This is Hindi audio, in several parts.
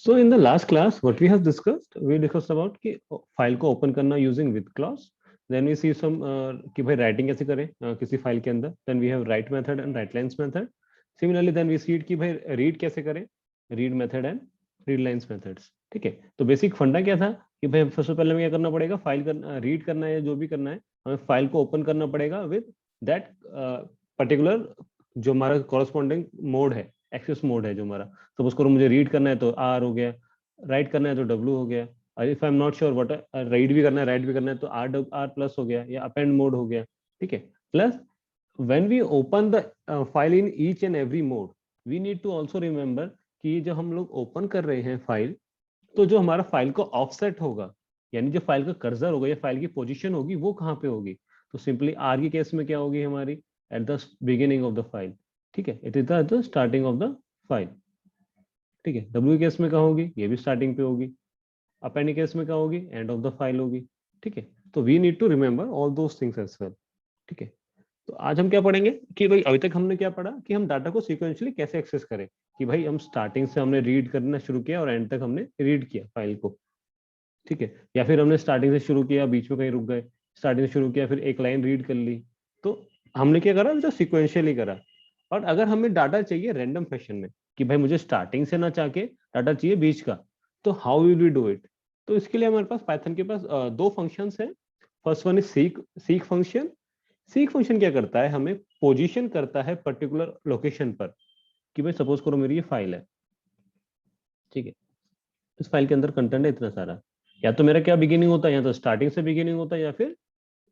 So in the last class, what we have discussed, we discussed about कि फाइल को ओपन करना using with clause. Then we see some कि भाई राइटिंग कैसे करें किसी फाइल के अंदर. Then we have write method and write lines method. Similarly then we see कि भाई रीड कैसे करें, read method and read lines methods. ठीक है, तो बेसिक फंडा क्या था कि भाई सबसे पहले हमें क्या करना पड़ेगा, फाइल करना, रीड करना है, जो भी करना है हमें फाइल को ओपन करना पड़ेगा विद दैट पर्टिकुलर जो हमारा कॉरस्पॉन्डिंग मोड है, एक्सेस मोड है जो हमारा. सपोज करो मुझे रीड करना है तो आर हो गया, राइट करना है तो डब्ल्यू हो गया, और if I am not sure what right भी करना है, राइट भी करना है तो आर प्लस हो गया या अपेंड मोड हो गया. ठीक है, plus when we open the file in each and every mode, we need to also remember कि जो हम लोग ओपन कर रहे हैं फाइल, तो जो हमारा फाइल को ऑफसेट होगा, यानी जो फाइल का कर्सर होगा या फाइल की पोजीशन होगी वो कहाँ पे होगी. तो सिंपली आर की केस में क्या होगी हमारी, eight the beginning of the file. ठीक है, it is the starting of the file. ठीक है, डब्ल्यू केस में कहाँ होगी, ये भी स्टार्टिंग पे होगी. अपेंड केस में क्या होगी, एंड ऑफ द फाइल होगी. ठीक है, तो we need to remember all those things as well. ठीक है, तो आज हम क्या पढ़ेंगे कि भाई अभी तक हमने क्या पढ़ा कि हम डाटा को सीक्वेंशियली कैसे एक्सेस करें, कि भाई हम स्टार्टिंग से हमने रीड करना शुरू किया और एंड तक हमने रीड किया फाइल को. ठीक है, या फिर हमने स्टार्टिंग से शुरू किया, बीच में कहीं रुक गए, स्टार्टिंग से शुरू किया फिर एक लाइन रीड कर ली. तो हमने क्या करा, जो सिक्वेंशियली करा. और अगर हमें डाटा चाहिए रैंडम फैशन में कि भाई मुझे स्टार्टिंग से ना चाह के डाटा चाहिए बीच का, तो how will we do it. तो इसके लिए हमारे पास पाइथन के पास दो फंक्शंस हैं. First one is seek. Seek function, seek function क्या करता है, हमें पोजीशन करता है पर्टिकुलर लोकेशन पर. कि भाई सपोज करो मेरी ये फाइल है. ठीक है, इस फाइल के अंदर कंटेंट है इतना सारा, या तो मेरा क्या बिगिनिंग होता है, या तो स्टार्टिंग से बिगिनिंग होता है या फिर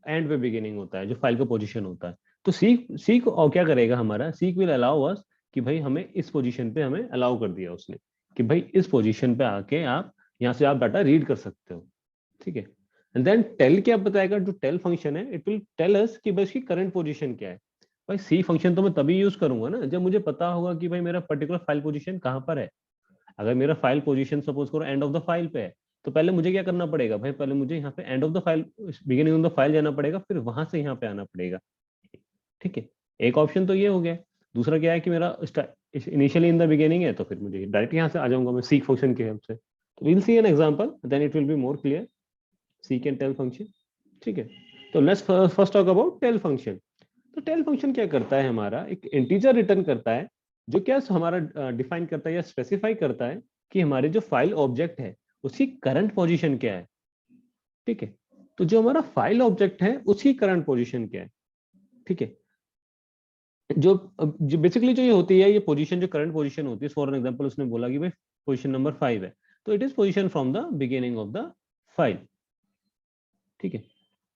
एंड पे बिगिनिंग होता है, जो फाइल का पोजीशन होता है. तो सीक सीक और क्या करेगा, हमारा सीक विल अलाउ अस कि भाई हमें इस पोजीशन पे हमें अलाउ कर दिया उसने कि भाई इस पोजीशन पे आके आप यहाँ से आप डाटा रीड कर सकते हो. ठीक है, एंड देन टेल क्या बताएगा, जो टेल फंक्शन है इट विल टेल अस कि भाई इसकी करंट पोजीशन क्या है. भाई सी फंक्शन तो मैं तभी यूज करूंगा ना जब मुझे पता होगा कि भाई मेरा पर्टिकुलर फाइल पोजीशन कहाँ पर है. अगर मेरा फाइल पोजीशन सपोज करो एंड ऑफ द फाइल पे है, तो पहले मुझे क्या करना पड़ेगा भाई, पहले मुझे यहाँ पे and of the file, beginning of the file जाना पड़ेगा, फिर वहां से यहाँ पे आना पड़ेगा. ठीक है, एक ऑप्शन तो ये हो गया. दूसरा क्या है कि मेरा इनिशियली इन द बिगिनिंग है, तो फिर मुझे डायरेक्ट यहाँ से आ जाऊंगा मैं सीक फंक्शन की हेल्प से. तो will see an example, then it will be more clear. Seek and tell function. ठीक है, तो let's first talk about tell function. तो टेल फंक्शन क्या करता है, हमारा एक इंटीजर रिटर्न करता है, जो क्या हमारा डिफाइन करता है या स्पेसिफाई करता है कि हमारे जो फाइल ऑब्जेक्ट है उसकी करंट पोजीशन क्या है. ठीक है, तो जो हमारा फाइल ऑब्जेक्ट है उसकी करंट पोजीशन क्या है. ठीक है, जो बेसिकली जो ये होती है, ये पोजीशन जो करंट पोजीशन होती है, फॉर एन एग्जांपल उसने बोला कि भाई पोजीशन नंबर 5 है, तो it is position from the beginning of the file. ठीक है,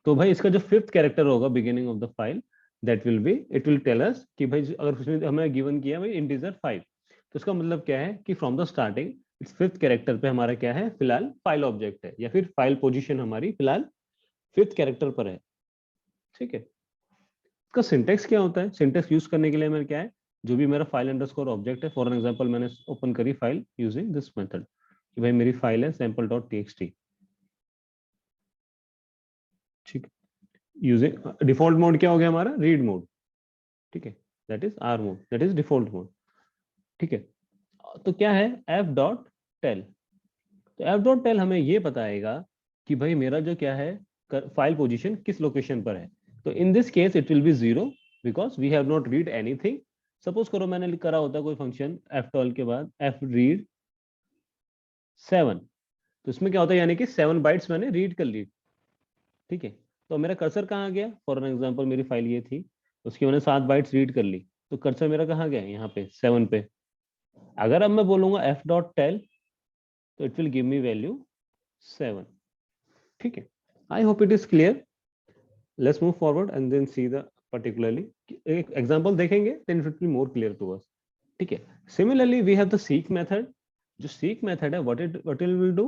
तो भाई इसका जो फिफ्थ कैरेक्टर होगा beginning of the file, that will be, it will tell us कि भाई अगर उसमें हमें गिवन किया भाई इंटीजर 5, तो इसका मतलब क्या है कि फ्रॉम द स्टार्टिंग इस फिफ्थ कैरेक्टर पे हमारा क्या है, फिलहाल फाइल ऑब्जेक्ट है, या फिर फाइल पोजीशन हमारी फिलहाल फिफ्थ कैरेक्टर पर है. ठीक है, इसका सिंटेक्स क्या होता है, सिंटेक्स यूज करने के लिए मेरा क्या है, जो भी मेरा फाइल अंडरस्कोर ऑब्जेक्ट है, फॉर एन एग्जांपल मैंने ओपन करी फाइल यूजिंग दिस मेथड कि भाई मेरी फाइल है सैंपल डॉट टीएक्सटी. ठीक है, यूजिंग डिफॉल्ट मोड क्या हो गया हमारा, रीड मोड. ठीक है, that is are mode, that is default mode. ठीक है, तो क्या है एफ डॉट टेल. तो एफ डॉट टेल हमें ये बताएगा कि भाई मेरा जो क्या है फाइल पोजीशन किस लोकेशन पर है. तो in this case it will be 0 because we have not read anything. Suppose करो मैंने करा होता कोई फंक्शन एफ टॉल के बाद एफ रीड 7, तो इसमें क्या होता है, यानी कि 7 बाइट्स मैंने रीड कर ली. ठीक है, तो मेरा कर्सर कहाँ गया, फॉर एन एग्जाम्पल मेरी फाइल ये थी, उसकी मैंने 7 बाइट्स रीड कर ली, तो कर्सर मेरा कहाँ गया, यहाँ पे 7 पे. अगर अब मैं बोलूंगा एफ डॉट टेल, तो it will give me value 7. ठीक है, I hope it is clear. Let's move forward and then see the particularly एक एग्जांपल देखेंगे, then it will be more clear to us. ठीक है, similarly we have the seek method. जो सीक मेथड है, व्हाट इट विल डू,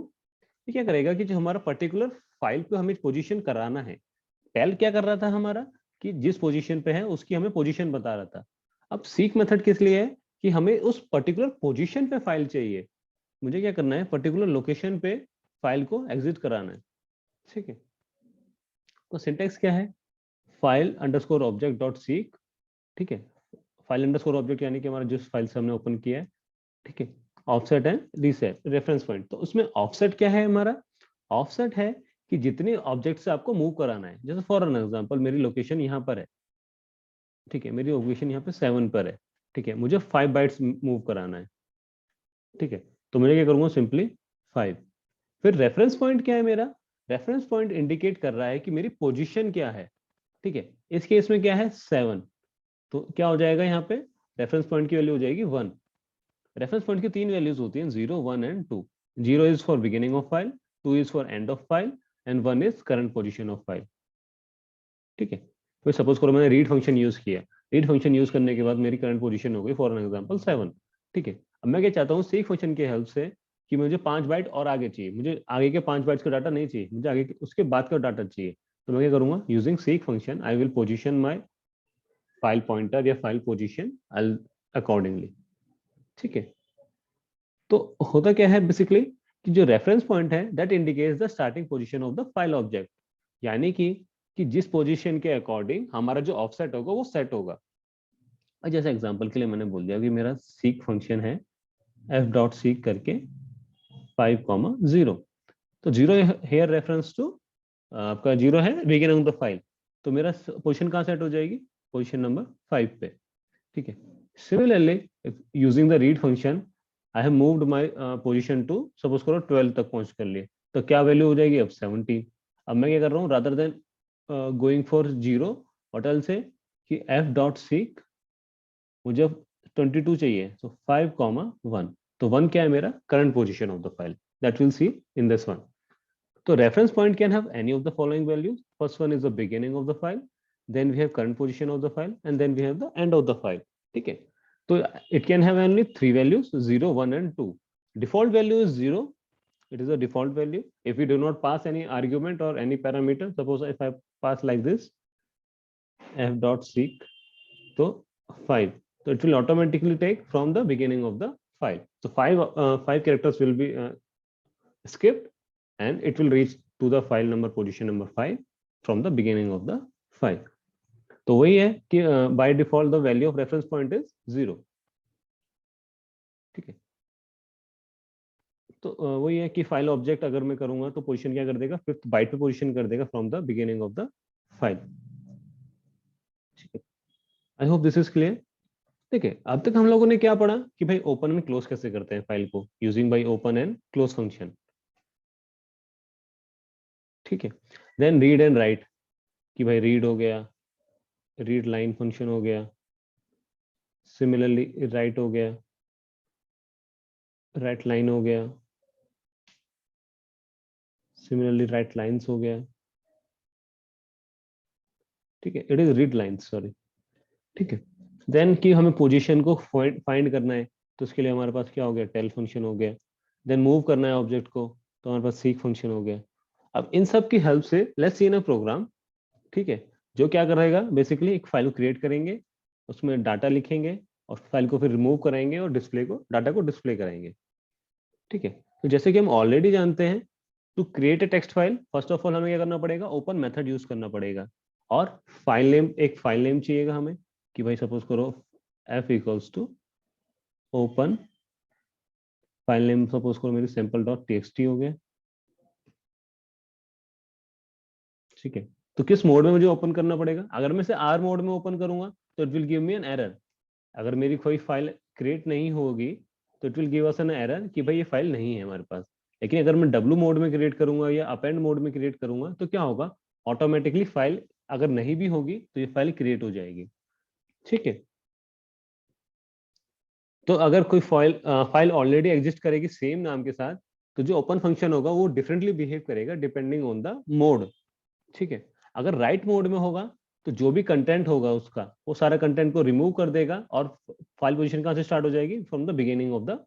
ये क्या करेगा कि जो हमारा पर्टिकुलर फाइल पे हमें पोजीशन कराना है, टेल क्या कर रहा था हमारा कि जिस पोजीशन पे है उसकी हमें पोजीशन बता रहा था. अब सीक मेथड किस लिए है कि हमें उस पर्टिकुलर पोजीशन पे फाइल चाहिए, मुझे क्या करना है पर्टिकुलर लोकेशन पे फाइल को एग्जिट कराना है. ठीक है, तो सिंटेक्स क्या है, file underscore object dot seek. ठीक है, फाइल अंडरस्कोर ऑब्जेक्ट यानी कि हमारा जिस फाइल से हमने ओपन किया है. ठीक है, offset and reset reference point. तो उसमें ऑफसेट क्या है हमारा? ऑफसेट है कि जितने ऑब्जेक्ट से आपको मूव कराना है। जैसे फॉर एन एग्जांपल मेरी लोकेशन यहाँ पर है, ठीक है, मेरी लोकेशन यहाँ पे 7 पर है, ठीक है, मुझे 5 बाइट्स मूव कराना है, ठीक है, तो मैं क्या करूंगा? सिंपली 5। फिर रेफरेंस पॉइंट क्या है मेरा? रेफरेंस पॉइंट इंडिकेट कर रहा है कि मेरी पोजीशन क्या है, ठीक है। इस केस में क्या है? 7। तो क्या हो जाएगा यहाँ पे? रेफरेंस पॉइंट की वैल्यू हो जाएगी 1। रेफरेंस पॉइंट की 3 वैल्यूज होती हैं, 0, 1 and 2। 0 is for beginning of file, 2 is for end of file and 1 is current position of file, ठीक है। तो सपोज करो मैंने रीड फंक्शन यूज किया, रीड फंक्शन यूज करने के बाद मेरी करंट पोजीशन हो गई फॉर एन एग्जांपल 7, ठीक है। अब मैं क्या चाहता हूँ? सीक फंक्शन की हेल्प से कि मुझे 5 बाइट और आगे चाहिए, मुझे आगे के 5 बाइट्स का डाटा नहीं चाहिए, मुझे आगे उसके बाद का डाटा चाहिए। तो मैं क्या करूंगा? Using seek function I will position my file pointer या फाइल पोजिशन अकॉर्डिंगली, ठीक है। तो होता क्या है बेसिकली कि जो रेफरेंस पॉइंट है that indicates the starting position of the file object, यानी कि जिस पोजीशन के अकॉर्डिंग हमारा जो ऑफसेट होगा वो सेट होगा। और जैसे एग्जांपल के लिए मैंने बोल दिया कि मेरा सीक फंक्शन है f डॉट सीक करके 5,0, तो 0 हेयर रेफरेंस टू आपका 0 है बिगिनिंग ऑफ द फाइल, तो मेरा पोजीशन कहाँ सेट हो जाएगी? पोजीशन नंबर 5 पे, ठीक है। Similarly using the read function I have moved my position to suppose करो 12 तक पहुंच कर लिए, तो क्या वैल्यू हो जाएगी? अब 17। अब मैं क्या कर रहा हूँ? Rather than going for 0, what else से कि f डॉट सीक मुझे 22 चाहिए, सो 5,1, तो 1 क्या है मेरा? Current position of the file, that will see in this one. तो reference point can have any of the following values. First one is the beginning of the file, then we have current position of the file, and then we have the end of the file. ठीक है, तो it can have only 3 values, 0, 1 and 2. Default value is 0. It is a default value. If we do not pass any argument or any parameter, suppose if I pass like this, f dot seek, so 5. So it will automatically take from the beginning of the file. So five characters will be skipped and it will reach to the file number position number 5 from the beginning of the file. तो वही है कि by default the value of reference point is 0, ठीक है। तो वही है कि फाइल ऑब्जेक्ट अगर मैं करूंगा तो पोजीशन क्या कर देगा? 5th बाइट पे पोजीशन कर देगा from the beginning of the file, ठीक है। I hope this is clear. ठीक है, अब तक हम लोगों ने क्या पढ़ा कि भाई ओपन एंड क्लोज कैसे करते हैं फाइल को using by open and close function, ठीक है। देन रीड एंड राइट, कि भाई रीड हो गया, रीड लाइन फंक्शन हो गया, सिमिलरली राइट हो गया, राइट लाइन हो गया, सिमिलरली राइट लाइंस हो गया, ठीक है। It is read lines, sorry, ठीक है। देन कि हमें पोजीशन को फाइंड करना है, तो उसके लिए हमारे पास क्या हो गया? टेल फंक्शन हो गया। देन मूव करना है ऑब्जेक्ट को, तो हमारे पास सीक फंक्शन हो गया। अब इन सब की हेल्प से let's see in a programme, ठीक है, जो क्या करेगा बेसिकली एक फाइल को क्रिएट करेंगे, उसमें डाटा लिखेंगे और फाइल को फिर रिमूव कराएंगे और डिस्प्ले को डाटा को डिस्प्ले कराएंगे, ठीक है। तो जैसे कि हम ऑलरेडी जानते हैं, to create a text file first of all हमें क्या करना पड़ेगा? ओपन मेथड यूज करना पड़ेगा और फाइल नेम, एक फाइल नेम चाहिएगा हमें कि भाई सपोज करो f equals to open, file name suppose करो मेरी सैंपल डॉट टीएक्सटी हो गया, ठीक है। तो किस मोड में मुझे ओपन करना पड़ेगा? अगर मैं से आर मोड में ओपन करूंगा तो it will give me an error. अगर मेरी कोई फाइल क्रिएट नहीं होगी तो it will give us an error कि भाई ये फाइल नहीं है हमारे पास। लेकिन अगर मैं डब्ल्यू मोड में क्रिएट करूंगा या अपेंड मोड में क्रिएट करूंगा तो क्या होगा? ऑटोमेटिकली फाइल अगर नहीं भी होगी तो ये फाइल क्रिएट हो जाएगी, ठीक है। तो अगर कोई फाइल ऑलरेडी एग्जिस्ट करेगी सेम नाम के साथ, तो जो ओपन फंक्शन होगा वो डिफरेंटली बिहेव करेगा डिपेंडिंग ऑन द मोड, ठीक है। अगर राइट मोड में होगा तो जो भी कंटेंट होगा उसका वो सारा कंटेंट को रिमूव कर देगा और फाइल पोजीशन कहां से स्टार्ट हो जाएगी? From the beginning of the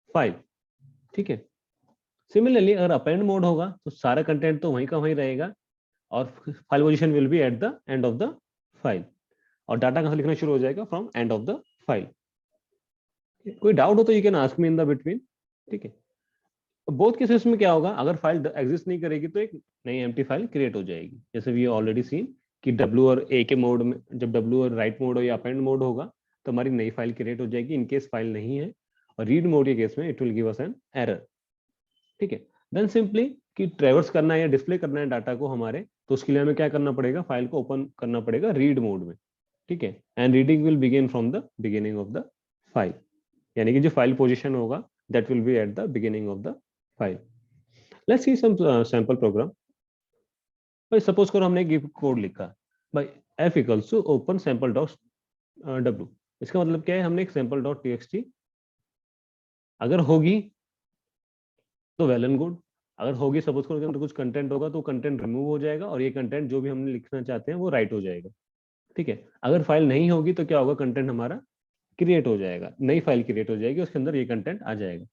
file, ठीक है। सिमिलरली अगर अपेंड मोड होगा तो सारा कंटेंट तो वहीं का वहीं रहेगा और file position will be at the end of the file और डाटा कहां से लिखना शुरू हो जाएगा? From and of the file. कोई डाउट हो तो you can ask me in the between, ठीक है। बोथ केसेस में क्या होगा? अगर फाइल एग्जिस्ट नहीं करेगी तो एक नई एम्प्टी फाइल क्रिएट हो जाएगी, जैसे वी ऑलरेडी सीन कि डब्ल्यू और ए के मोड में, जब डब्ल्यू और राइट मोड हो या अपेंड मोड होगा तो हमारी नई फाइल क्रिएट हो जाएगी इनकेस फाइल नहीं है। और रीड मोड के केस में it will give us an error. ठीक है, देन सिंपली कि ट्रेवर्स करना है या डिस्प्ले करना है डाटा को हमारे, तो उसके लिए हमें क्या करना पड़ेगा, फाइल को ओपन करना पड़ेगा रीड मोड में। ठीक है, and reading will begin from the beginning of the file, यानी कि जो फाइल पोजीशन होगा that will be at the beginning of the file. Let's see some sample program. भाई सपोज करो हमने गिव कोड लिखा, भाई f equals to open sample dot w। इसका मतलब क्या है, हमने एक सैंपल डॉट टीएक्सटी अगर होगी तो वेल एंड गुड, अगर होगी सपोज करो कि अंदर कुछ कंटेंट होगा तो कंटेंट रिमूव हो जाएगा और ये कंटेंट जो भी हमने लिखना चाहते हैं वो राइट हो जाएगा। ठीक है, अगर फाइल नहीं होगी तो क्या होगा, कंटेंट हमारा क्रिएट हो जाएगा, नई फाइल क्रिएट हो जाएगी, उसके अंदर ये कंटेंट आ जाएगा।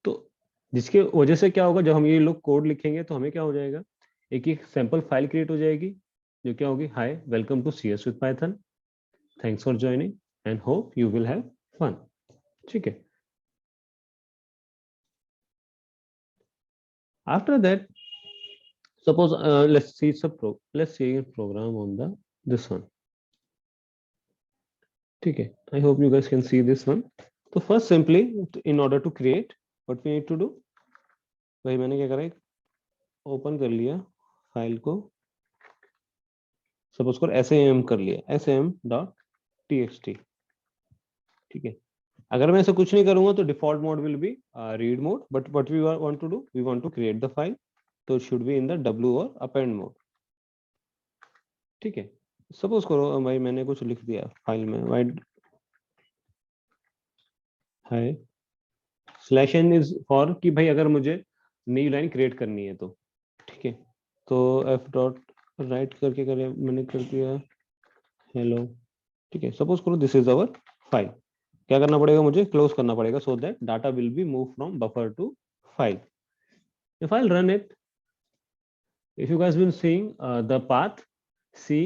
तो जिसके वजह से क्या होगा, जब हम ये लोग कोड लिखेंगे तो हमें क्या हो जाएगा, एक सैंपल फाइल क्रिएट हो जाएगी जो क्या होगी, hi welcome to CS with Python, thanks for joining and hope you will have fun. ठीक है, after that suppose let's see a program on the this one। ठीक है, I hope you guys can see this one। तो first simply in order to create what we need to do, भाई मैंने क्या करा, ओपन कर लिया फाइल को, सपोज कर sam कर लिया, sam.txt। ठीक है, अगर मैं ऐसा कुछ नहीं करूंगा तो default mode will be read mode, but what we want to do, we want to create the file, तो it should be in the w और अपेंड मोड। ठीक है, सपोज करो भाई मैंने कुछ लिख दिया फाइल में, वाइड है /n इज फॉर कि भाई अगर मुझे नई लाइन क्रिएट करनी है तो। ठीक है, तो f डॉट राइट करके करे मैंने कर दिया हेलो। ठीक है, सपोज करो दिस इज अवर फाइल, क्या करना पड़ेगा, मुझे क्लोज करना पड़ेगा so that data will be move from buffer to file. If I run it, if you guys been seeing the path C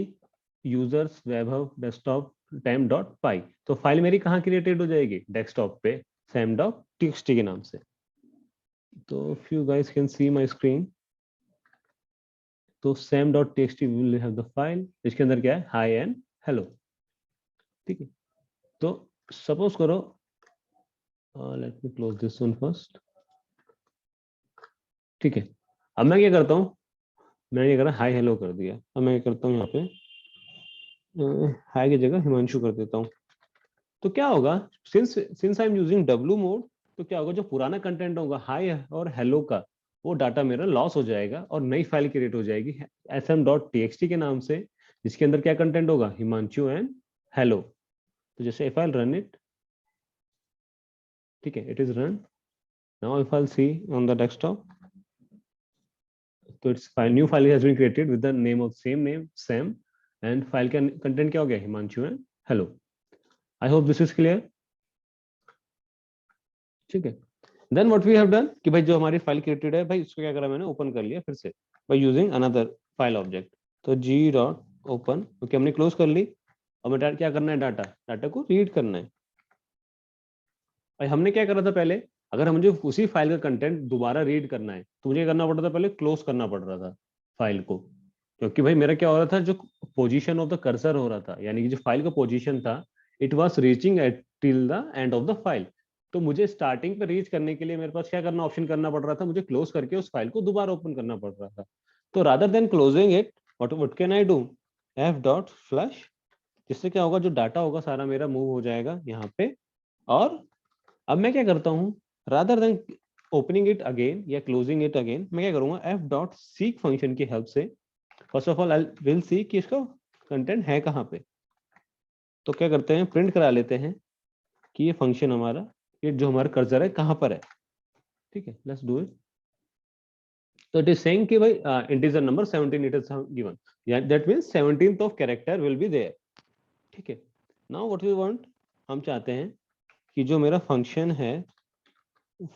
users Vaibhav desktop temp.py, तो फाइल मेरी कहाँ क्रिएटेड हो जाएगी, डेस्कटॉप पे sam.txt के नाम से। तो if you guys can see my screen, तो sam.txt will have the file जिसके अंदर क्या है, hi and hello। ठीक है, तो सपोज करो let me close this one first. ठीक है, अब मैं क्या करता हूँ, मैंने क्या करा, हाई हेलो कर दिया, अब मैं क्या करता हूँ यहाँ पे हाई की जगह हिमांशु कर देता हूँ। तो क्या होगा, since I am using w mode, तो क्या होगा, जो पुराना कंटेंट होगा हाई और हेलो का, वो डाटा मेरा लॉस हो जाएगा और नई फाइल क्रिएट हो जाएगी sm.txt के नाम से, जिसके अंदर क्या कंटेंट होगा, हिमांशु एंड हेलो। तो जैसे इफ आई रन इट, ठीक है, it is run now, if I see on the desktop, तो it's file, new file has been created with the name of same name Sam, and file का कंटेंट क्या हो गया, Himanshu and hello. I hope this is clear. ठीक है, then what we have done कि भाई जो हमारी फाइल क्रिएटेड है, भाई इसको क्या करा मैंने, ओपन कर लिया फिर से by using another file object. तो g डॉट ओपन, ओके हमने क्लोज कर ली, और मैं क्या करना है, डाटा को रीड करना है। भाई हमने क्या करा था पहले, अगर मुझे उसी फाइल का कंटेंट दोबारा रीड करना है तो मुझे करना पड़ता था, पहले क्लोज करना पड़ रहा था फाइल को, क्योंकि भाई मेरा क्या हो रहा था, जो पोजीशन ऑफ द कर्सर हो रहा था, यानी कि जो फाइल का पोजीशन था, it was reaching at till the end of the file. तो मुझे स्टार्टिंग पे रीच करने के लिए मेरे पास क्या करना, ऑप्शन करना पड़ रहा था, मुझे क्लोज करके उस फाइल को दोबारा ओपन करना पड़ रहा था। तो rather than closing it, what can I do, f dot flush, जिससे क्या होगा, जो डाटा होगा सारा मेरा मूव हो जाएगा यहाँ पे। और अब मैं क्या करता हूँ, rather than opening it again या क्लोजिंग इट अगेन, मैं क्या करूंगा, f डॉट सीक फंक्शन की हेल्प से first of all I will see कि इसका कंटेंट है कहाँ पे। तो क्या करते हैं, प्रिंट करा लेते हैं कि ये फंक्शन हमारा, ये जो हमारा कर्सर है कहाँ पर है। ठीक है, लेट्स डू इट। तो इट इज सेइंग कि भाई integer number 17 it is given, that means 17th of character will be there. ठीक है, नाउ व्हाट वी वांट, हम चाहते हैं कि जो मेरा फंक्शन है,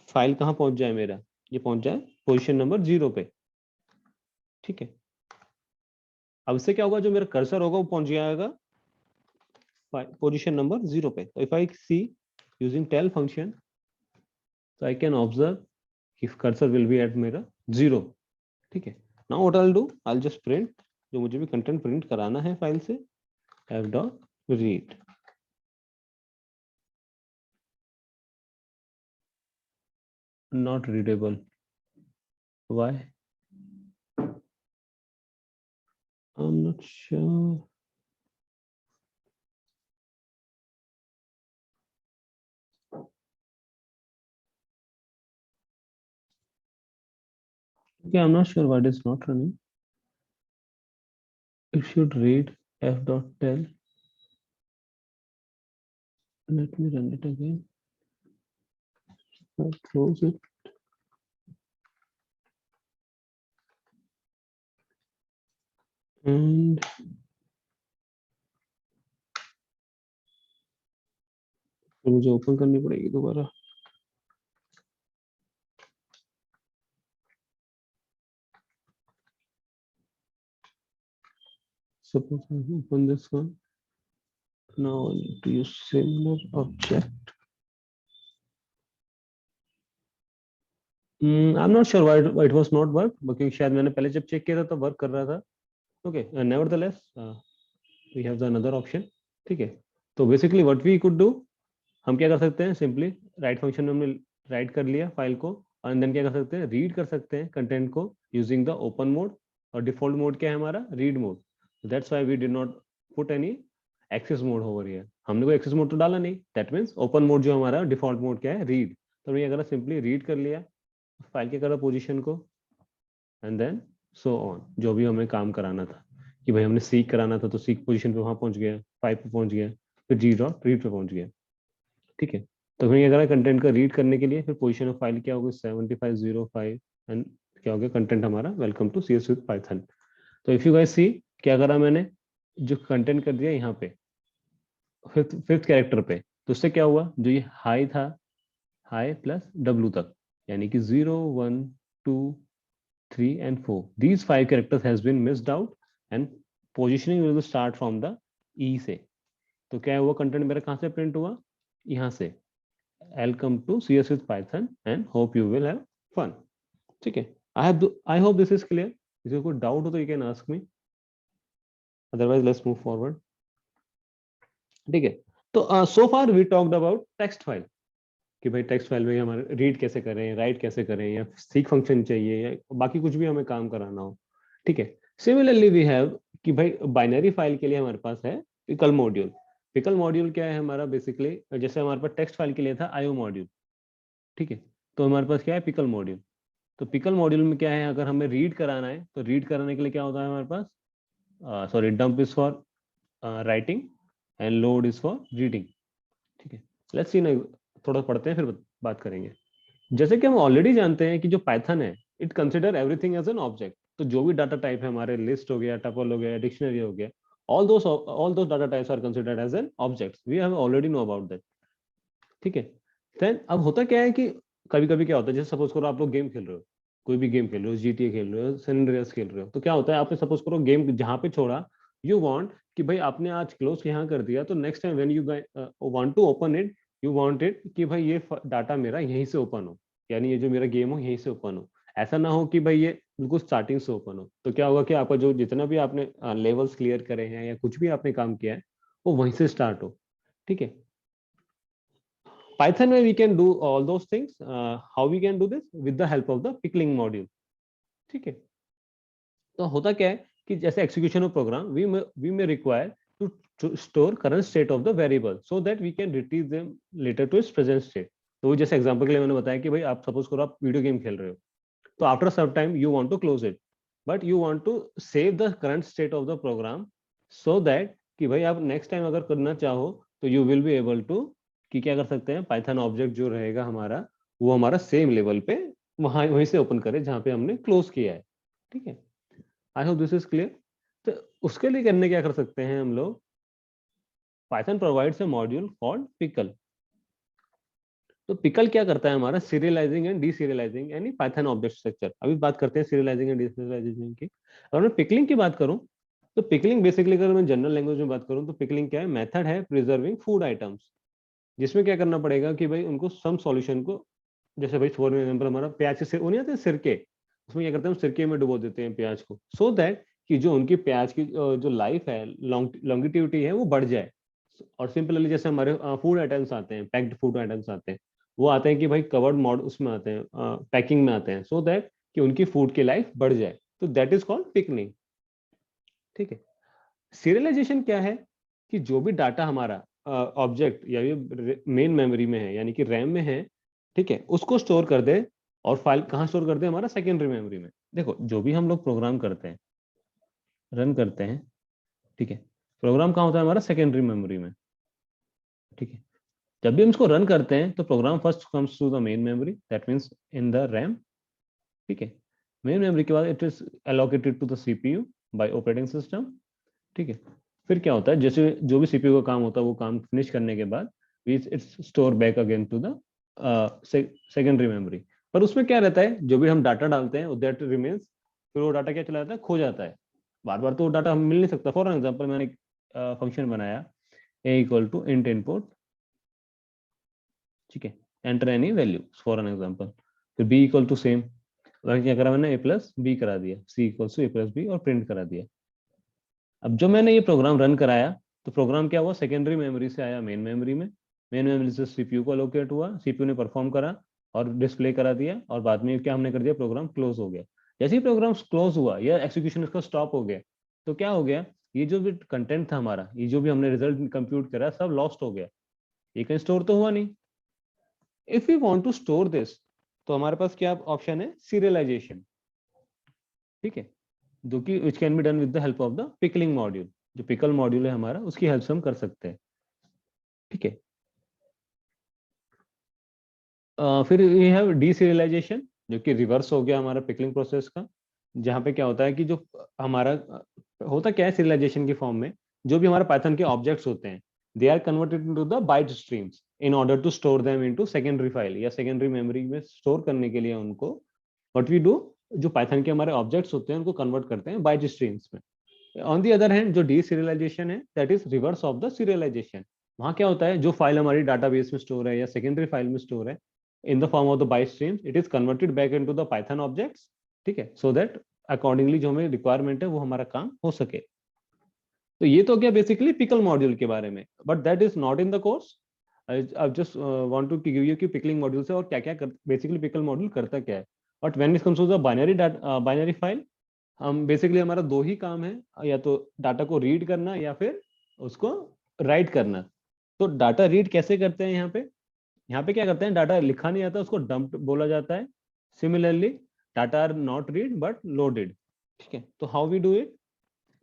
फाइल कहाँ पहुंच जाए मेरा, ये पहुंच जाए पोजीशन नंबर 0 पे। ठीक है, अब इससे क्या होगा, जो मेरा कर्सर होगा वो पहुंच जाएगा पोजीशन नंबर 0 पे। तो if I see using tell function, so I can observe if cursor will be at मेरा 0। ठीक है, now what I'll do, I'll just print जो मुझे भी कंटेंट प्रिंट कराना है फाइल से, f dot read। not readable. Why? I'm not sure. Okay, I'm not sure why it is not running. It should read f.tell. Let me run it again. I'll close it. And फिर मुझे ओपन करनी पड़ेगी दोबारा. Suppose I open this one. Now I need to use similar object. I'm not sure why it was not work, क्योंकि शायद मैंने पहले जब चेक किया था तो वर्क कर रहा था. Okay, nevertheless, we have the another option. ठीक है. तो basically what we could do, हम क्या कर सकते हैं, सिंपली राइट फंक्शन में हमने राइट कर लिया फाइल को, और देन क्या कर सकते हैं, रीड कर सकते हैं कंटेंट को यूजिंग द ओपन मोड. और डिफॉल्ट मोड क्या है हमारा, read mode. That's why we did not put any access mode over here. हमने कोई एक्सेस मोड तो डाला नहीं. दैट मींस ओपन मोड जो हमारा डिफॉल्ट मोड क्या है, रीड. तो हमने क्या करा, सिंपली रीड कर लिया फाइल के करा पोजीशन को, एंड देन सो ऑन. जो भी हमें काम कराना था, कि भाई हमने सीक कराना था तो सीक पोजीशन पे वहां पहुंच गया, 5 पे पहुंच गया, फिर जी डॉट रीड पे पहुंच गया. ठीक है. तो फिर ये करा कंटेंट का रीड करने के लिए, फिर पोजीशन ऑफ फाइल क्या होगी, 7505, एंड क्या हो गया कंटेंट हमारा, welcome to CS with Python. तो इफ यू गाइस सी, क्या करा मैंने, जो कंटेंट कर दिया यहाँ पे फिफ्थ कैरेक्टर पे, तो उससे क्या हुआ, जो ये हाई था, हाई प्लस W तक, यानी कि 0 1 2 3 and 4, these 5 characters has been missed out, and positioning will start from the E से. तो क्या हुआ, कंटेंट मेरा कहाँ से प्रिंट हुआ, यहाँ से. Welcome to CS with Python and hope you will have fun. ठीक है. I hope this is clear. किसी को कोई डाउट हो तो you can ask me. Otherwise let's move forward. ठीक है. तो so far we talked about text file. कि भाई टेक्स्ट फाइल में हमारे रीड कैसे करें, राइट कैसे करें, या सीक फंक्शन चाहिए, या बाकी कुछ भी हमें काम कराना हो. ठीक है. सिमिलरली वी हैव कि भाई बाइनरी फाइल के लिए हमारे पास है पिकल मॉड्यूल. पिकल मॉड्यूल क्या है हमारा, बेसिकली जैसे हमारे पास टेक्स्ट फाइल के लिए था IO मॉड्यूल. ठीक है. तो हमारे पास क्या है, पिकल मॉड्यूल. तो पिकल मॉड्यूल में क्या है, अगर हमें रीड कराना है तो रीड कराने के लिए क्या होता है हमारे पास, sorry, dump is for writing and load is for reading. ठीक है. लेट्स सी ना, थोड़ा पढ़ते हैं फिर बात करेंगे. जैसे कि हम ऑलरेडी जानते हैं कि जो पाइथन है, it consider everything as an object. तो जो भी डाटा टाइप है हमारे, लिस्ट हो गया, टपल हो गया, डिक्शनरी हो गया, all those data types are considered as an objects. We have already know about that. ठीक है. देन अब होता क्या है कि कभी कभी क्या होता है, जैसे सपोज करो आप लोग गेम खेल रहे हो, कोई भी गेम खेल रहे हो, GTA खेल रहे हो, सैन एंड्रियास खेल रहे हो, तो क्या होता है, आपने सपोज करो गेम जहां पे छोड़ा, यू वांट कि भाई आपने आज क्लोज यहाँ कर दिया, तो next time when you want to open it, you want it कि भाई ये डाटा मेरा यहीं से ओपन हो, यानी ये जो मेरा गेम हो यहीं से ओपन हो. ऐसा ना हो कि भाई ये बिल्कुल स्टार्टिंग से ओपन हो. तो क्या होगा कि आपका जो जितना भी आपने लेवल्स क्लियर करे हैं या कुछ भी आपने काम किया है, वो वहीं से स्टार्ट हो. ठीक है. Python में we can do all those things. How we can do this? With the help of the pickling module. ठीक है. तो होता क्या है कि जैसे execution of program, we may require to store current state of the variable so that we can retrieve them later to its present state. तो वो जैसे एग्जांपल के लिए मैंने बताया कि भाई आप सपोज करो आप वीडियो गेम खेल रहे हो, तो after some time you want to close it, but you want to save the current state of the program, so that कि भाई आप नेक्स्ट टाइम अगर करना चाहो तो you will be able to, कि क्या कर सकते हैं, पाइथन ऑब्जेक्ट जो रहेगा हमारा, वो हमारा सेम लेवल पे वहीं से ओपन करे जहां पे हमने क्लोज किया है. ठीक है. I hope this is clear. तो उसके लिए करने क्या कर सकते हैं हम लोग, Python provides a module called pickle. तो पिकल क्या करता है हमारा, सीरियलाइजिंग एंड डीसीरियलाइजिंग यानी पाइथन ऑब्जेक्ट स्ट्रक्चर. अभी बात करते हैं सीरियलाइजिंग एंड डीसीरियलाइजिंग की. अगर मैं पिकलिंग की बात करूं, तो पिकलिंग बेसिकली अगर मैं जनरल लैंग्वेज में बात करूं, तो पिकलिंग क्या है, मेथड है प्रिजर्विंग फूड आइटम्स, जिसमें क्या करना पड़ेगा कि भाई उनको सम सॉल्यूशन को, जैसे भाई फॉर एग्जांपल हमारा प्याज के वो नहीं आते सिरके, उसमें क्या करते हैं, हम सिरके में डुबो देते हैं प्याज को, सो दैट कि जो उनकी प्याज की जो लाइफ है, लॉन्गिटिविटी है, वो बढ़ जाए. और सिंपली जैसे हमारे फूड आइटम्स आते हैं, पैक्ड फूड आइटम्स आते हैं, वो आते हैं कि भाई कवर्ड मॉड उसमें आते हैं, पैकिंग में आते हैं, सो दैट कि उनकी फूड की लाइफ बढ़ जाए, तो दैट इज कॉल्ड पिकनिंग। ठीक है। सीरियलाइजेशन क्या है कि जो भी डाटा हमारा ऑब्जेक्ट या मेन मेमोरी में है यानी कि रैम में है, ठीक है, उसको स्टोर कर दे, और फाइल कहाँ स्टोर कर दे, हमारा सेकेंडरी मेमोरी में। देखो जो भी हम लोग प्रोग्राम करते हैं, रन करते हैं, ठीक है, प्रोग्राम कहाँ होता है, हमारा सेकेंडरी मेमोरी में। ठीक है। जब भी हम इसको रन करते हैं तो program first comes to the main memory, that means in the RAM. ठीक है। मेन मेमोरी के बाद it is allocated to the CPU by operating system. ठीक है। फिर क्या होता है, जैसे जो भी सीपीयू का काम होता है वो काम फिनिश करने के बाद it's store back again to the secondary memory. पर उसमें क्या रहता है, जो भी हम डाटा डालते हैं दैट रिमेन्स, फिर वो डाटा क्या चला जाता है, खो जाता है। बार बार तो वो डाटा हम मिल नहीं सकता। फॉर एग्जाम्पल मैंने एक फंक्शन बनाया a equal to int input, ठीक है, enter any value for an example, फिर b इक्वल टू सेम, क्या करा मैंने, a प्लस बी करा दिया, c equal to a plus b और प्रिंट करा दिया। अब जो मैंने ये प्रोग्राम रन कराया, तो प्रोग्राम क्या हुआ, सेकेंडरी मेमोरी से आया मेन मेमोरी में, मेन मेमोरी से सीपीयू को अलोकेट हुआ, सीपीयू ने परफॉर्म करा और डिस्प्ले करा दिया, और बाद में क्या हमने कर दिया, प्रोग्राम क्लोज हो गया। जैसे ही प्रोग्राम क्लोज हुआ या एक्सिक्यूशन इसका स्टॉप हो गया, तो क्या हो गया, ये जो भी कंटेंट था हमारा, ये जो भी हमने रिजल्ट कंप्यूट करा, सब लॉस्ट हो गया, ये कहीं स्टोर तो हुआ नहीं। If you want to store this, तो हमारे पास क्या ऑप्शन है, सीरियलाइजेशन। ठीक है। जो कि which can be done with the help of the pickling module, जो पिकल मॉड्यूल है हमारा, उसकी हेल्प से हम कर सकते हैं। ठीक है। फिर ये है डीसीरियलाइजेशन, जो कि रिवर्स हो गया हमारा पिकलिंग प्रोसेस का। जहाँ पे क्या होता है कि जो हमारा होता क्या है सीरियलाइजेशन की फॉर्म में, जो भी हमारे पाइथन के ऑब्जेक्ट्स होते हैं, they are converted into the byte streams in order to store them into secondary file, या सेकेंडरी मेमोरी में स्टोर करने के लिए उनको व्हाट वी डू, जो पाइथन के हमारे ऑब्जेक्ट्स होते हैं उनको कन्वर्ट करते हैं बाइट स्ट्रीम्स में। ऑन दी अदर हैंड जो डीसीरियलाइजेशन है, that is reverse of the serialization. वहां क्या होता है, जो फाइल हमारी डाटाबेस में स्टोर है या सेकेंडरी फाइल में स्टोर है in the form of the byte streams, it is converted back into the Python objects. ठीक है, सो दैट अकॉर्डिंगली जो हमें रिक्वायरमेंट है वो हमारा काम हो सके। तो ये तो क्या बेसिकली पिकल मॉड्यूल के बारे में, but that is not in the course. I just want to give you कि पिकलिंग मॉड्यूल से और क्या क्या बेसिकली पिकल मॉड्यूल करता क्या है। But when it comes to the binary file, हम बेसिकली हमारा दो ही काम है, या तो डाटा को रीड करना या फिर उसको राइट करना। तो डाटा रीड कैसे करते हैं, यहाँ पे क्या करते हैं, डाटा लिखा नहीं आता उसको डंप बोला जाता है। Similarly data are not read but loaded. ठीक है। तो how we do it,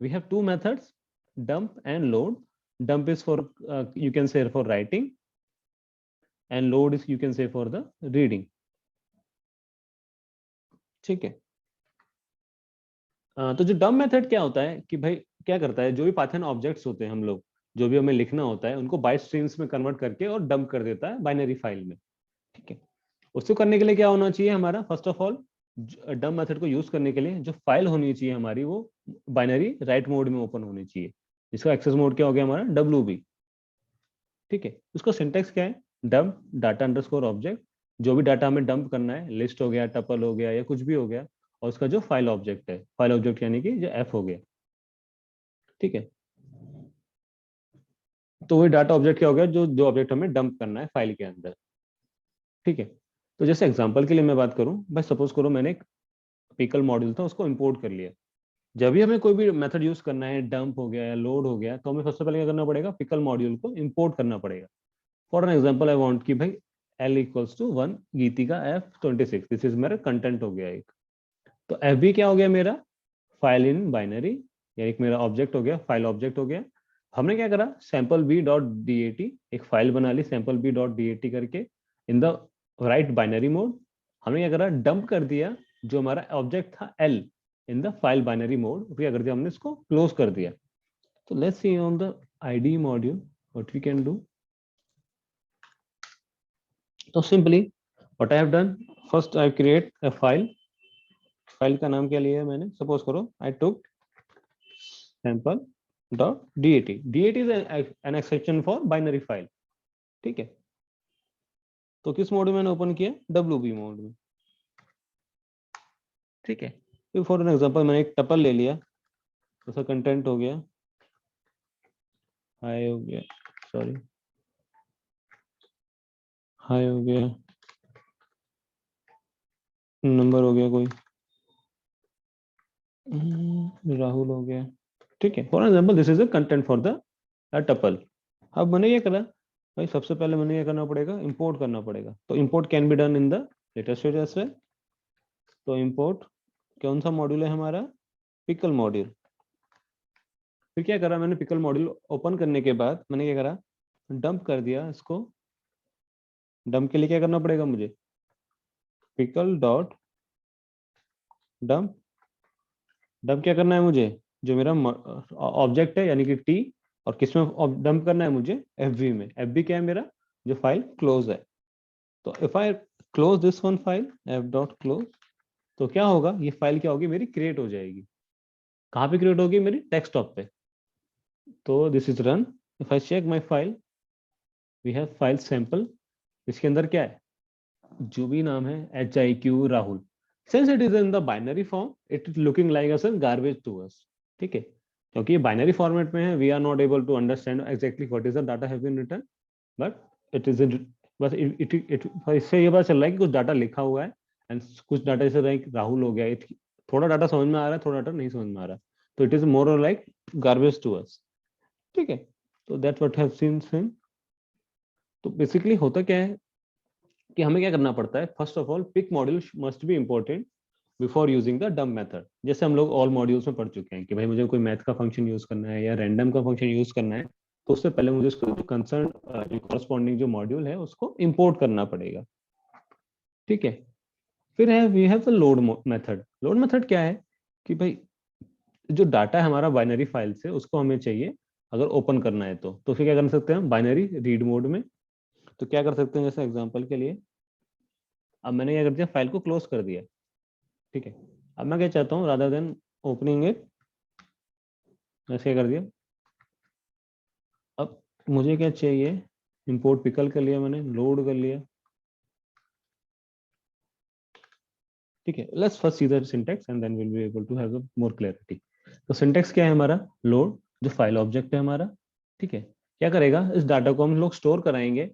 we have two methods, dump and load. Dump is for you can say for writing, and load is you can say for the reading. ठीक है। तो जो डंप मेथड क्या होता है कि भाई क्या करता है, जो भी पाइथन ऑब्जेक्ट्स होते हैं हम लोग, जो भी हमें लिखना होता है उनको बाइट स्ट्रीम्स में कन्वर्ट करके और डंप कर देता है बाइनरी फाइल में। ठीक है। उसको करने के लिए क्या होना चाहिए हमारा, first of all dump method को यूज करने के लिए जो फाइल होनी चाहिए हमारी, वो बाइनरी राइट मोड में ओपन होनी चाहिए। इसका एक्सेस मोड क्या हो गया हमारा, WB। ठीक है। उसका सिंटेक्स क्या है, डंप डाटा अंडरस्कोर ऑब्जेक्ट, जो भी डाटा हमें डंप करना है, लिस्ट हो गया, टपल हो गया या कुछ भी हो गया, और उसका जो फाइल ऑब्जेक्ट है, फाइल ऑब्जेक्ट यानी कि जो एफ हो गया। ठीक है। तो वही डाटा ऑब्जेक्ट क्या हो गया, जो जो ऑब्जेक्ट हमें डंप करना है फाइल के अंदर। ठीक है। तो जैसे एग्जांपल के लिए मैं बात करूं, भाई सपोज करो मैंने एक पिकल मॉड्यूल था उसको इंपोर्ट कर लिया। जब भी हमें कोई भी मेथड यूज करना है, डंप हो गया या लोड हो गया, तो हमें सबसे पहले क्या करना पड़ेगा, पिकल मॉड्यूल को इंपोर्ट करना पड़ेगा। For an example I want की भाई L इक्वल्स टू 1 गीति का F26, दिस इज मेरा कंटेंट हो गया एक। तो एफ बी क्या हो गया मेरा, फाइल इन बाइनरी, या एक मेरा ऑब्जेक्ट हो गया, फाइल ऑब्जेक्ट हो गया। हमने क्या करा, sample B dot D A T, एक फाइल बना ली sample B dot D A T करके in the write binary mode. हमने क्या करा, डंप कर दिया जो हमारा ऑब्जेक्ट था L in the file binary mode, क्या कर दिया हमने, इसको क्लोज कर दिया। तो let's see on the ID module what we can do. तो simply what I have done, first I create a file. File का नाम क्या लिया है मैंने, सपोज करो I took sample dot DAT. DAT is an exception for binary file. ठीक है। तो किस मोड में मैंने ओपन किया, WB मोड में। ठीक है। तो फॉर एन एग्जांपल मैंने एक टपल ले लिया, उसका कंटेंट हो गया हाई, हो गया सॉरी, हाई हो गया नंबर हो गया कोई, राहुल हो गया, ठीक है। For example this is a content for the tuple. अब मैंने ये करा, भाई सबसे पहले मैंने ये करना पड़ेगा, इंपोर्ट करना पड़ेगा। तो import can be done in the latest stage as well. तो इंपोर्ट कौन सा मॉड्यूल है हमारा, पिकल मॉड्यूल। फिर क्या करा मैंने, पिकल मॉड्यूल ओपन करने के बाद मैंने क्या करा, डंप कर दिया इसको। डंप के लिए क्या करना पड़ेगा मुझे, पिकल डॉट डंप। डंप क्या करना है मुझे, जो मेरा ऑब्जेक्ट है यानी कि टी, और किसमें डंप करना है मुझे, एफ वी में। एफ वी क्या है मेरा, जो फाइल क्लोज है। तो if I close this one file, F dot close, तो क्या होगा, ये फाइल क्या होगी मेरी, क्रिएट हो जाएगी। कहाँ पे क्रिएट होगी मेरी, डेस्कटॉप पे। तो this is run. If I check my file, we have file sample. इसके अंदर क्या है, जो भी नाम है, H I Q Rahul. Since it is in the binary form, it is looking like us garbage to us, ठीक है। क्योंकि ये बाइनरी फॉर्मेट में है, we are not able to understand exactly what is the data have been written, but it is in, बस इट इससे ये पता चल रहा है कि कुछ डाटा लिखा हुआ है। एंड कुछ डाटा जैसे लाइक राहुल हो गया, थोड़ा डाटा समझ में आ रहा है, थोड़ा डाटा नहीं समझ में आ रहा। तो इट इज मोर और लाइक गार्बेज टू अस, ठीक है। तो दैट्स व्हाट हैव सीन सिन। तो बेसिकली होता क्या है कि हमें क्या करना पड़ता है, first of all pick module must be important before using the dump method. जैसे हम लोग ऑल मॉड्यूल्स में पढ़ चुके हैं कि भाई मुझे कोई मैथ का फंक्शन यूज करना है या रैंडम का फंक्शन यूज करना है, तो उससे पहले मुझे उसको कंसर्न कॉरस्पॉन्डिंग जो मॉड्यूल है उसको इंपोर्ट करना पड़ेगा, ठीक है। फिर है we have the load method. Load method क्या है कि भाई जो डाटा है हमारा बाइनरी फाइल से, उसको हमें चाहिए अगर ओपन करना है तो फिर क्या कर सकते हैं, बाइनरी रीड मोड में। तो क्या कर सकते हैं, जैसे एग्जांपल के लिए, अब मैंने क्या कर दिया, फाइल को क्लोज कर दिया, ठीक है। अब मैं क्या चाहता हूँ, रादर देन ओपनिंग इट, ऐसे कर दिया। अब मुझे क्या चाहिए, इंपोर्ट पिकल कर लिया मैंने, लोड कर लिया, ठीक है। Let's first see the syntax and then will be able to have more clarity. तो सिंटैक्स क्या है हमारा, लोड, जो फाइल ऑब्जेक्ट है हमारा, ठीक है। क्या करेगा, इस डाटा को हम लोग स्टोर कराएंगे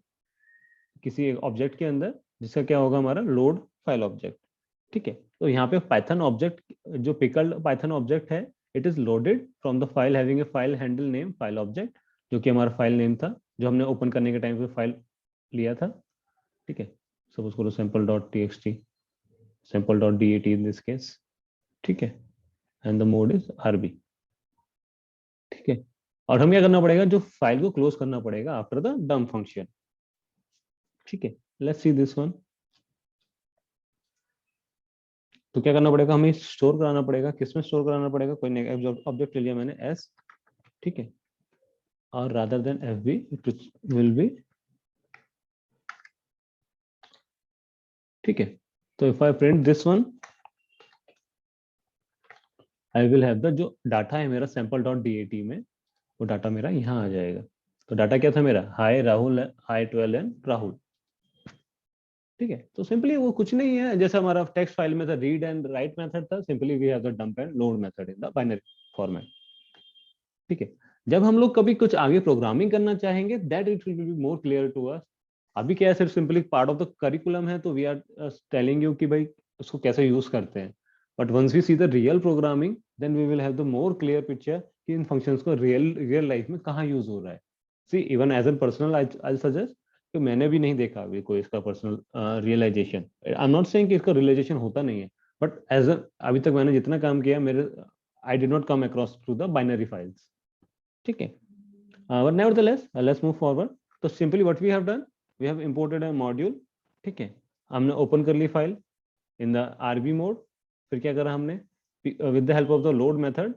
किसी एक ऑब्जेक्ट के अंदर, जिसका क्या होगा हमारा, लोड फाइल ऑब्जेक्ट, ठीक है। तो यहाँ पे पाइथन ऑब्जेक्ट, जो पिकल्ड पाइथन ऑब्जेक्ट है, it is loaded from the file having a file handle name file object, जो कि हमारा फाइल नेम था, जो हमने ओपन करने के टाइम पे फाइल लिया था, ठीक है। सपोज करो sample dot T X T, sample dot D A T in this case, ठीक है। And the mode is RB, ठीक है। और हमें क्या करना पड़ेगा, जो फाइल को क्लोज करना पड़ेगा आफ्टर द डंप फंक्शन, ठीक है। Let's see this one. तो क्या करना पड़ेगा, हमें स्टोर कराना पड़ेगा, किसमें स्टोर कराना पड़ेगा, कोई ऑब्जेक्ट ले लिया मैंने एस, ठीक है। और rather than F B it will B, ठीक है। तो if I print this one, I will have the, जो डाटा है मेरा sample dot D A T में, वो डाटा मेरा यहाँ आ जाएगा। तो डाटा क्या था मेरा, high Rahul, high 12 and Rahul, ठीक है। तो सिंपली वो कुछ नहीं है, जैसे हमारा टेक्स्ट फाइल में था रीड एंड राइट मेथड था, simply we have the dump and load method in the binary format, ठीक है। जब हम लोग कभी कुछ आगे प्रोग्रामिंग करना चाहेंगे, that it will be more clear to us. अभी क्या है, सिर्फ simply part of the curriculum है, तो वी आर टेलिंग यू कि भाई उसको कैसे यूज करते हैं। But once we see the real programming, then we will have the more clear picture कि इन फंक्शंस को रियल लाइफ में कहाँ यूज हो रहा है। See even as an personal I suggest कि मैंने भी नहीं देखा अभी कोई इसका personal realization. I am not saying कि इसका रियलाइजेशन होता नहीं है, बट एज अभी तक मैंने जितना काम किया, मेरे I did not come across through the binary files, ठीक है। But nevertheless, let's move forward. तो simply what we have done, we have imported a module, ठीक है। हमने ओपन कर ली file in the RB mode. फिर क्या करा हमने, with the help of the load method,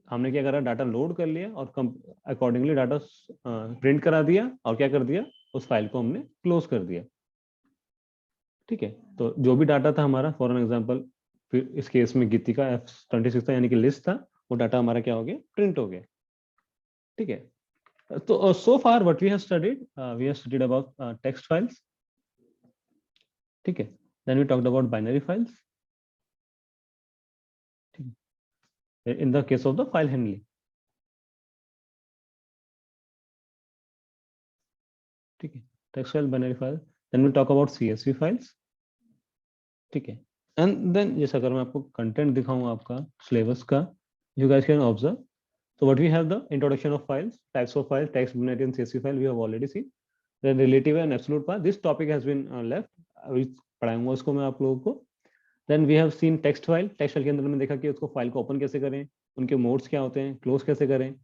हमने क्या करा, डाटा लोड कर लिया और अकॉर्डिंगली डाटा प्रिंट करा दिया, और क्या कर दिया, उस फाइल को हमने क्लोज कर दिया, ठीक है। तो जो भी डाटा था हमारा, फॉर एन एग्जाम्पल, फिर इस केस में गीति का F26 था, यानी कि लिस्ट था, वो डाटा हमारा क्या हो गया, प्रिंट हो गया, ठीक है। So, so far what we have studied about text files, ठीक है। Then we talked about binary files, ठीक है, in the case of the file handling, ठीक है। Text file, binary file, then we talk about CSV files, ठीक है। एंड देन जैसे अगर मैं आपको कंटेंट दिखाऊं आपका सिलेबस का, you guys can observe. So what we have, the introduction of files, types of files, text, binary and CSV file we have already seen. Then relative and absolute path, this topic has been left. अभी पढ़ाऊंगा उसको मैं आप लोगों को. Then we have seen text file. Text file के अंदर मैंने देखा कि उसको फाइल को ओपन कैसे करें, उनके मोड्स क्या होते हैं, क्लोज कैसे करें.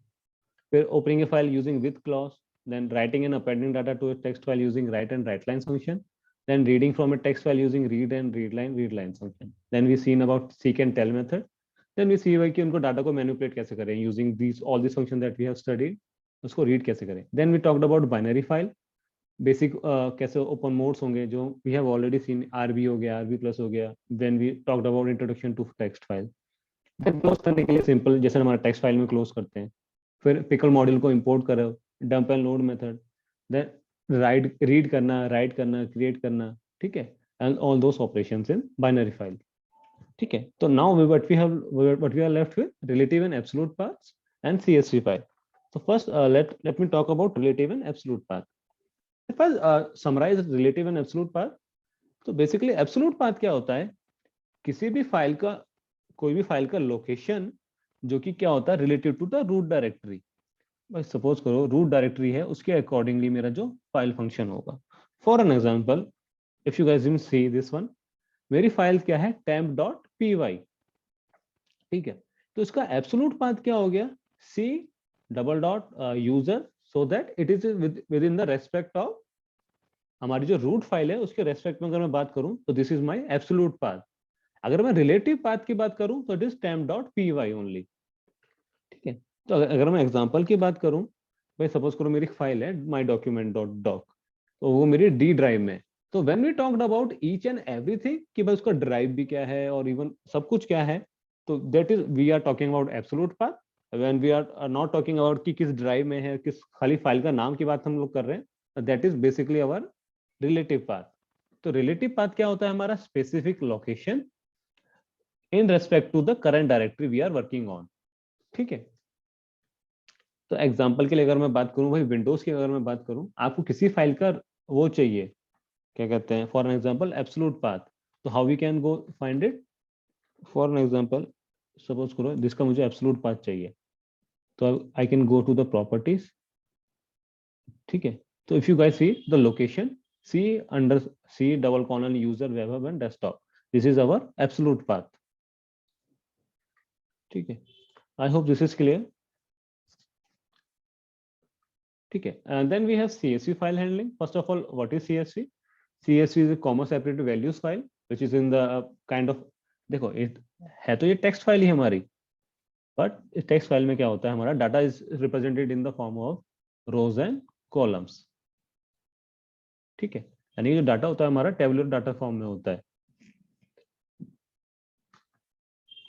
फिर opening a file using with clause. Then writing and appending data to a text file using write and write lines function. Then reading from a text file using read and read lines function. Then we seen about seek and tell method. Then we see भाई कि उनको डाटा को मैनिपुलेट कैसे करें using these all this function that we have studied, उसको रीड कैसे करें. Then we talked about binary file, basic कैसे ओपन मोड्स होंगे जो we have already seen, RB हो गया, आरबी प्लस हो गया. Then we talked about introduction to text file. देन क्लोज करने के लिए सिंपल जैसे हमारा टेक्स्ट फाइल में क्लोज करते हैं. फिर पिकल मॉड्यूल को इंपोर्ट करो, dump and load method. Then write read करना, राइट करना, क्रिएट करना. ठीक है, and all those operations in binary file. ठीक है, तो now what we are left with relative and absolute paths and CSV file. So first let me talk about relative and absolute path. If I summarize relative and absolute path, तो basically absolute path क्या होता है, किसी भी फाइल का, कोई भी फाइल का लोकेशन जो कि क्या होता है relative to the root directory. भाई सपोज करो रूट डायरेक्टरी है, उसके अकॉर्डिंगली मेरा जो फाइल फंक्शन होगा. For an example, if you guys see this one, मेरी फाइल क्या है temp.py. ठीक है, तो इसका एब्सोल्यूट पाथ क्या हो गया, C double dot user, so that it is within the respect of हमारी जो रूट फाइल है उसके रेस्पेक्ट में अगर मैं बात करूं तो this is my absolute path. अगर मैं रिलेटिव पाथ की बात करूं तो इट इज temp.py ओनली. ठीक है, तो अगर मैं एग्जांपल की बात करूं, भाई सपोज करो मेरी फाइल है माई डॉक्यूमेंट डॉट डॉक, तो वो मेरी डी ड्राइव में. तो when we talked about each and everything कि भाई उसका ड्राइव भी क्या है और इवन सब कुछ क्या है, तो that is we are talking about absolute path. When we are not talking about कि किस ड्राइव में है, किस खाली फाइल का नाम की बात हम लोग कर रहे हैं, that is basically our relative path. तो रिलेटिव पाथ क्या होता है, हमारा specific location in respect to the current directory we are working on. ठीक है, तो एग्जांपल के लिए अगर मैं बात करूं, भाई विंडोज की अगर मैं बात करूं, आपको किसी फाइल का वो चाहिए, क्या कहते हैं, for an example absolute path. तो how we can go find it. For an example suppose करो जिसका मुझे एब्सोल्यूट पाथ चाहिए, तो I can go to the properties. ठीक है, तो if you guys see the location C under C double colon user web and desktop, this is our absolute path. ठीक है, I hope this is clear. ठीक है, and then we have CSV file handling. First of all, what is CSV? CSV is a comma separated values file which is in the kind of, देखो है तो ये टेक्स्ट फाइल ही हमारी, बट इस टेक्स्ट फाइल में क्या होता है, हमारा data is represented in the form of rose and columns. ठीक है, यानी जो डाटा होता है हमारा टेबुलर डाटा फॉर्म में होता है.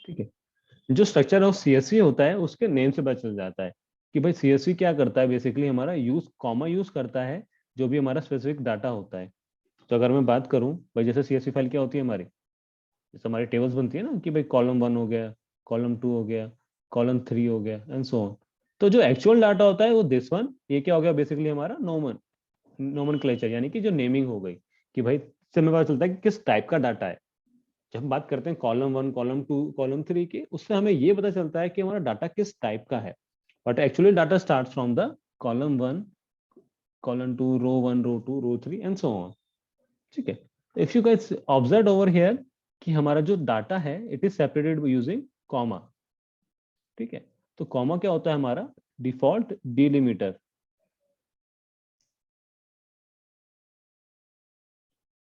ठीक है, जो स्ट्रक्चर ऑफ सीएसवी होता है उसके नेम से पता चल जाता है कि भाई सीएसवी क्या करता है, बेसिकली हमारा यूज कॉमा यूज करता है जो भी हमारा स्पेसिफिक डाटा होता है. तो अगर मैं बात करूं भाई, जैसे सीएसवी फाइल क्या होती है हमारी, जैसे हमारी टेबल्स बनती है ना कि भाई कॉलम 1 हो गया, कॉलम 2 हो गया, कॉलम 3 हो गया एंड सो ऑन. तो जो एक्चुअल डाटा होता है वो दिस वन, ये क्या हो गया बेसिकली हमारा नोमेनक्लेचर, यानी कि जो नेमिंग हो गई कि भाई इससे हमें पता चलता है कि किस टाइप का डाटा है. जब हम बात करते हैं कॉलम 1, कॉलम 2, कॉलम 3 की, उससे हमें ये पता चलता है कि हमारा डाटा किस टाइप का है. But actually data start from the column 1, column 2, row 1, row 2, row 3 and so on. ठीक है, if you guys observe over here कि हमारा जो डाटा है it is separated using comma. ठीक है, तो कॉमा क्या होता है हमारा default delimiter.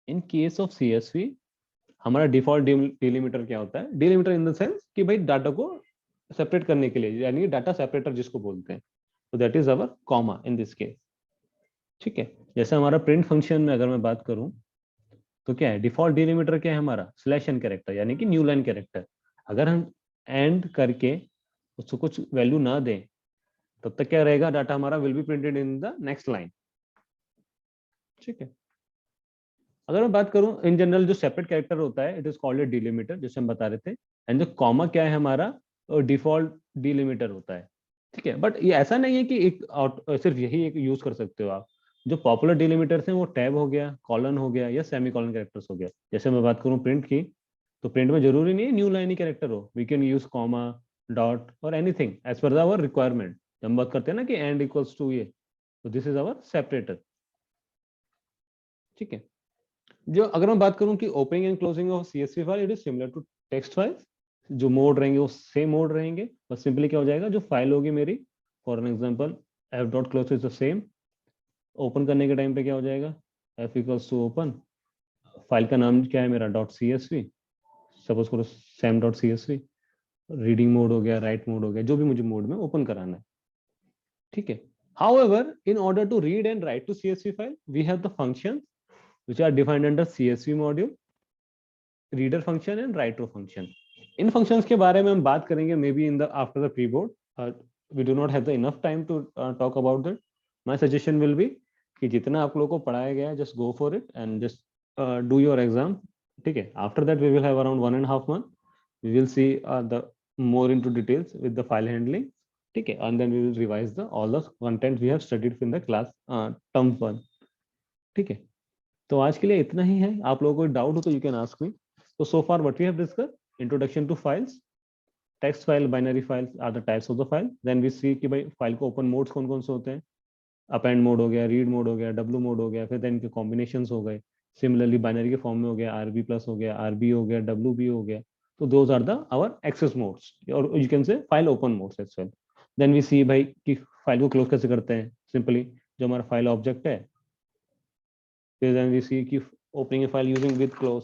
In case of CSV हमारा डिफॉल्ट डिलिमिटर क्या होता है, डिलिमिटर इन द सेंस कि भाई डाटा को सेपरेट करने के लिए, यानी डाटा सेपरेटर जिसको बोलते हैं, तो that is our comma in this case. ठीक है, जैसे हमारा प्रिंट फंक्शन में अगर मैं बात करूं तो क्या है, डिफॉल्ट डिलिमिटर क्या है हमारा स्लैश एन कैरेक्टर, यानी कि न्यू लाइन कैरेक्टर. अगर हम एंड करके उसको कुछ वैल्यू ना दें तब तक क्या रहेगा, डाटा हमारा will be printed in the next line. ठीक है, अगर मैं बात करूं इन जनरल जो सेपरेट कैरेक्टर होता है it is called a delimiter, जैसे हम बता रहे थे. एंड जो कॉमा क्या है हमारा, डिफॉल्ट डिलिमिटर होता है. ठीक है, बट ये ऐसा नहीं है कि सिर्फ यही एक यूज कर सकते हो आप. जो पॉपुलर डिलिमिटर्स हैं वो टैब हो गया, कॉलन हो गया या सेमी कॉलन कैरेक्टर्स हो गया. जैसे मैं बात करूं प्रिंट की, तो प्रिंट में जरूरी नहीं है न्यू लाइन ही कैरेक्टर हो, we can use comma, dot और anything as per our requirement. हम बात करते हैं ना कि एंड इक्वल्स टू ये, तो दिस इज आवर सेपरेटर। ठीक है, जो अगर मैं बात करूं कि opening and closing of CSV file, it is similar to text file. जो मोड रहेंगे वो सेम मोड रहेंगे, बस सिंपली क्या हो जाएगा, जो फाइल होगी मेरी, for an example F dot close is the same, open करने के टाइम पे क्या हो जाएगा, F equals to open, file का नाम क्या है मेरा, dot C S V, suppose करो Sam dot C S V, reading mode हो गया, राइट मोड हो गया, जो भी मुझे मोड में ओपन कराना है। ठीक है, however in order to read and write to csv file we have the functions which are defined under csv module, reader function and writer function. In functions के बारे में हम बात करेंगे may be in the after the pre-board, we do not have the enough time to talk about that. My suggestion will be कि जितना आप लोगों को पढ़ाया गया है just go for it and just do your exam. ठीक है, after that we will have around 1.5 month, we will see the more into details with the file handling. ठीक है, and then we will revise the all the content we have studied in the class term 1. ठीक है, तो आज के लिए इतना ही है, आप लोगों को डाउट हो तो यू कैन आस्क मी। तो so far what we have discuss, introduction to files, text file, binary files are the types of the file. Then we see कि भाई फाइल को ओपन मोड्स कौन कौन से होते हैं, अपेंड मोड हो गया, रीड मोड हो गया, डब्ल्यू मोड हो गया, फिर देन के कॉम्बिनेशंस हो गए, सिमिलरली बाइनरी के फॉर्म में हो गया आरबी प्लस हो गया, आरबी हो गया, डब्ल्यू बी हो गया। तो those are the our access modes और you can say file open modes as well. Then we see भाई कि फाइल को क्लोज कैसे करते हैं, सिंपली जो हमारा फाइल ऑब्जेक्ट है, फिर देन वी सी कि opening A file using with close.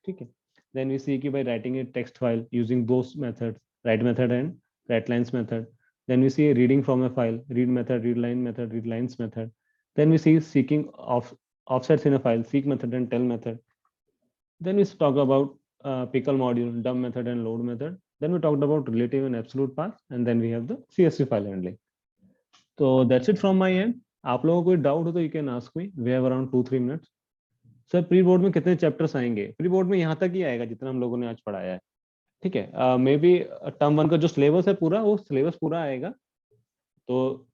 ठीक है, then we see कि by writing a text file using those methods, write method and writelines method. Then we see reading from a file, read method, readline method, readlines method. Then we see seeking offsets in a file, seek method and tell method. Then we talk about pickle module, dump method and load method. Then we talked about relative and absolute path, and then we have the CSV file handling. So that's it from my end. आप लोगों को कोई डाउट हो तो you can ask me. We have around 2-3 minutes. Sir pre board में कितने चैप्टर्स आएंगे, प्री बोर्ड में यहाँ तक ही आएगा जितना हम लोगों ने आज पढ़ाया है। ठीक है, मे बी टर्म 1 का जो सिलेबस है पूरा, वो सिलेबस पूरा आएगा। तो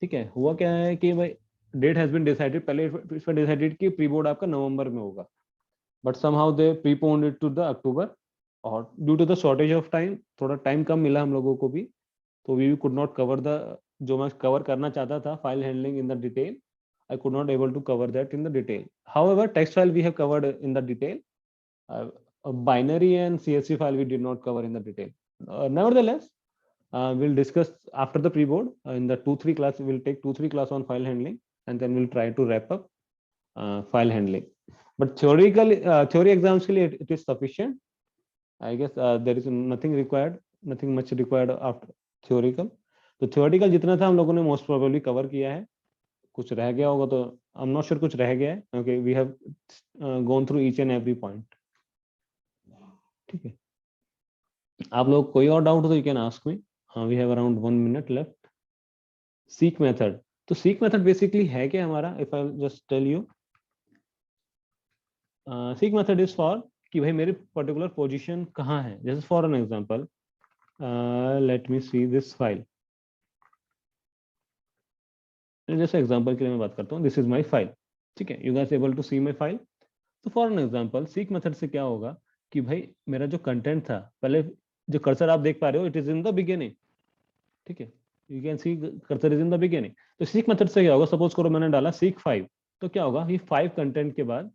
ठीक है, हुआ क्या है कि भाई डेट हैज बीन डिसाइडेड, पहले इस पर डिसाइडेड कि प्री बोर्ड आपका नवंबर में होगा, but somehow they preponed it to the October, और due to the shortage of time, थोड़ा टाइम कम मिला हम लोगों को भी, तो we could not cover the, जो मैं कवर करना चाहता था file handling in the detail, I could not able to cover that in the detail. However, text file we have covered in the detail. Binary and CSV file we did not cover in the detail. Nevertheless, we'll discuss after the pre-board in the 2-3 class. We'll take 2-3 class on file handling, and then we'll try to wrap up file handling. But theory exams के लिए it is sufficient. I guess there is nothing required, nothing much required after theoretical. तो theoretical जितना था हम लोगों ने most probably cover किया है, कुछ रह गया होगा तो आई एम नॉट श्योर कुछ रह गया है, okay we have gone through each and every point. ठीक है, आप लोग कोई और डाउट हो तो यू कैन आस्क मी। हाँ, we have around 1 minute left. Seek method, तो सीक मेथड बेसिकली है क्या हमारा, if I just tell you, seek method is for कि भाई मेरी पर्टिकुलर पोजीशन कहाँ है, जैसे for an example let me see this file, जैसे एग्जांपल के लिए मैं बात करता हूँ, दिस इज माय फाइल। ठीक है, you guys able to see my file. तो for an example seek method से क्या होगा कि भाई मेरा जो कंटेंट था, पहले जो कर्सर आप देख पा रहे हो, it is in the beginning. ठीक है, you can see cursor is in the beginning. तो सीक मेथड से क्या होगा, सपोज करो मैंने डाला सीक 5, तो क्या होगा, ये 5 कंटेंट के बाद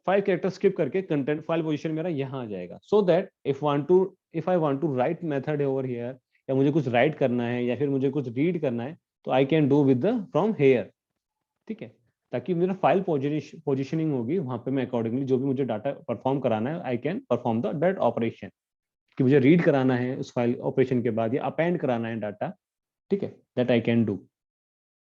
5 कैरेक्टर स्किप करके कंटेंट फाइल पोजीशन मेरा यहाँ आ जाएगा, so that if I want to write method over here, या मुझे कुछ राइट करना है या फिर मुझे कुछ रीड करना है, तो I can do with the from here. ठीक है, ताकि मेरा फाइल पोजीशनिंग होगी वहां पे, मैं अकॉर्डिंगली जो भी मुझे डाटा परफॉर्म कराना है, I can perform the that operation, कि मुझे रीड कराना है उस फाइल ऑपरेशन के बाद, या अपेंड कराना है डाटा, ठीक है, दैट आई कैन डू।